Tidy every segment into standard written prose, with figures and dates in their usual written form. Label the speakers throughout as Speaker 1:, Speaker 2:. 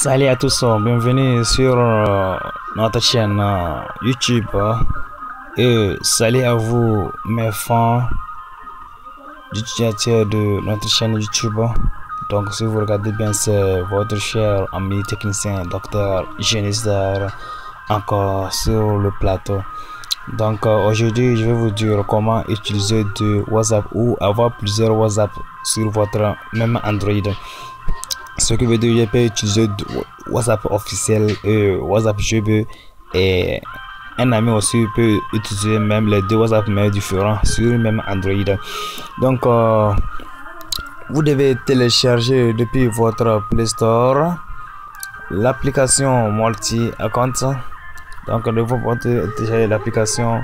Speaker 1: Salut à tous, bienvenue sur notre chaîne YouTube et salut à vous mes fans utilisateurs de notre chaîne YouTube. Donc si vous regardez bien, c'est votre cher ami technicien docteur Genistar encore sur le plateau. Donc aujourd'hui je vais vous dire comment utiliser de WhatsApp ou avoir plusieurs WhatsApp sur votre même Android. Ce qui veut dire que je peux utiliser WhatsApp officiel et WhatsApp GB, et un ami aussi peut utiliser même les deux WhatsApp mais différents sur le même Android. Donc vous devez télécharger depuis votre Play Store l'application multi-account. Donc vous pouvez télécharger l'application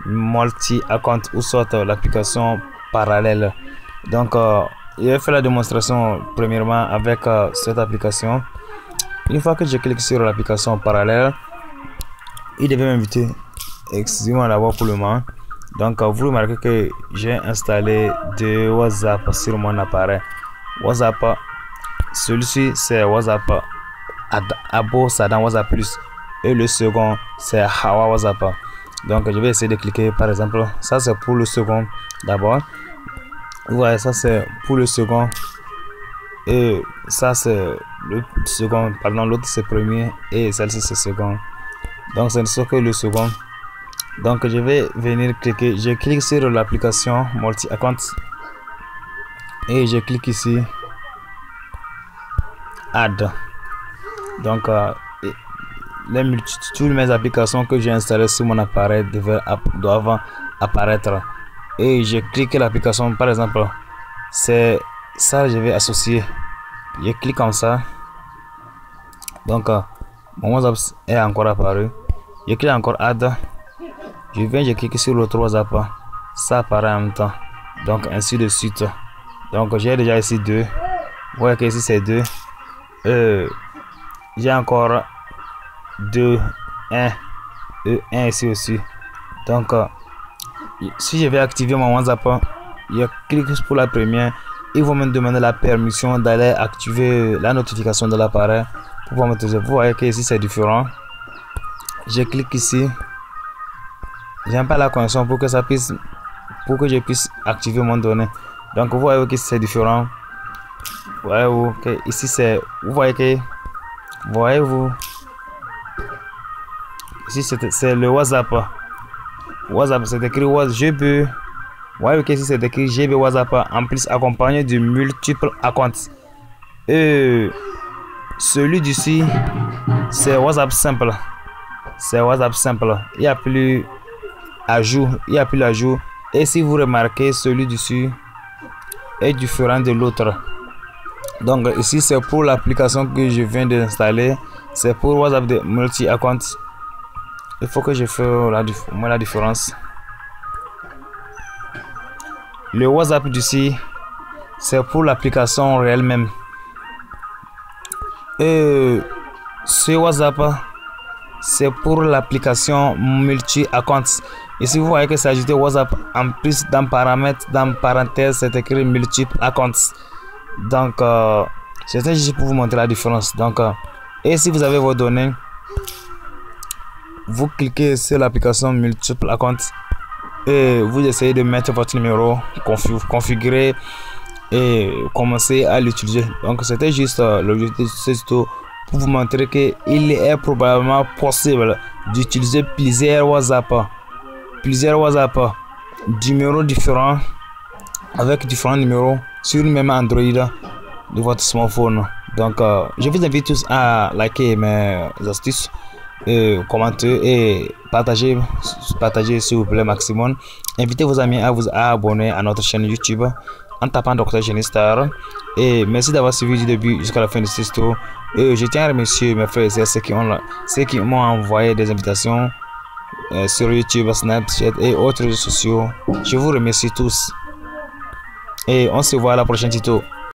Speaker 1: multi-account ou soit l'application parallèle. Donc je vais faire la démonstration premièrement avec cette application. Une fois que je clique sur l'application parallèle, il devait m'inviter. Excusez-moi d'abord pour le moment. Donc vous remarquez que j'ai installé deux WhatsApp sur mon appareil. WhatsApp, celui-ci c'est WhatsApp Abo Sadan WhatsApp Plus et le second c'est Hawa WhatsApp. Donc je vais essayer de cliquer, par exemple, ça c'est pour le second d'abord. Vous voyez, ça c'est pour le second et ça c'est le second, pardon, l'autre c'est premier et celle-ci c'est second. Donc c'est ce que le second. Donc je vais venir cliquer, je clique sur l'application multi-account et je clique ici add. Donc toutes mes applications que j'ai installées sur mon appareil doivent apparaître. Et je clique l'application, par exemple, c'est ça, je vais associer. Je clique comme ça. Donc mon WhatsApp est encore apparu. Je clique encore add. Je clique sur l'autre WhatsApp, ça apparaît en même temps. Donc ainsi de suite. Donc j'ai déjà ici deux. Vous voyez que ici c'est deux. J'ai encore deux, un ici aussi. Donc si je vais activer mon WhatsApp, je clique pour la première. Ils vont me demander la permission d'aller activer la notification de l'appareil pour pouvoir m'utiliser. Vous voyez que ici c'est différent. Je clique ici. J'aime pas la connexion pour que ça puisse, pour que je puisse activer mon données. Donc vous voyez que c'est différent. Voyez-vous que ici c'est, vous voyez que, voyez-vous ici c'est le WhatsApp. WhatsApp c'est écrit WhatsApp GB. Vous voyez que ici c'est écrit GB WhatsApp en plus accompagné de multiples accounts. Et celui d'ici c'est WhatsApp simple. C'est WhatsApp simple. Il n'y a plus ajout. Il n'y a plus l'ajout. Et si vous remarquez, celui dessus est différent de l'autre. Donc ici c'est pour l'application que je viens d'installer. C'est pour WhatsApp de multi-account. Il faut que je fasse la différence. Le WhatsApp d'ici, c'est pour l'application réelle même. Et ce WhatsApp, c'est pour l'application multi-account. Ici, vous voyez que c'est ajouté WhatsApp. En plus, dans paramètres, dans parenthèse, c'est écrit multiple accounts. Donc, c'était juste pour vous montrer la différence. Donc, et si vous avez vos données, vous cliquez sur l'application multiple account et vous essayez de mettre votre numéro, configurer et commencer à l'utiliser. Donc c'était juste l'objectif de ce tuto pour vous montrer que il est probablement possible d'utiliser plusieurs WhatsApp, numéros différents avec différents numéros sur le même Android de votre smartphone. Donc je vous invite tous à liker mes astuces, commenter et partager s'il vous plaît maximum. Invitez vos amis à vous abonner à notre chaîne YouTube en tapant Dr Genistar. Et merci d'avoir suivi du début jusqu'à la fin de ce tuto. Et je tiens à remercier mes frères et sœurs ceux qui m'ont envoyé des invitations sur YouTube, Snapchat et autres réseaux sociaux. Je vous remercie tous et on se voit à la prochaine tuto.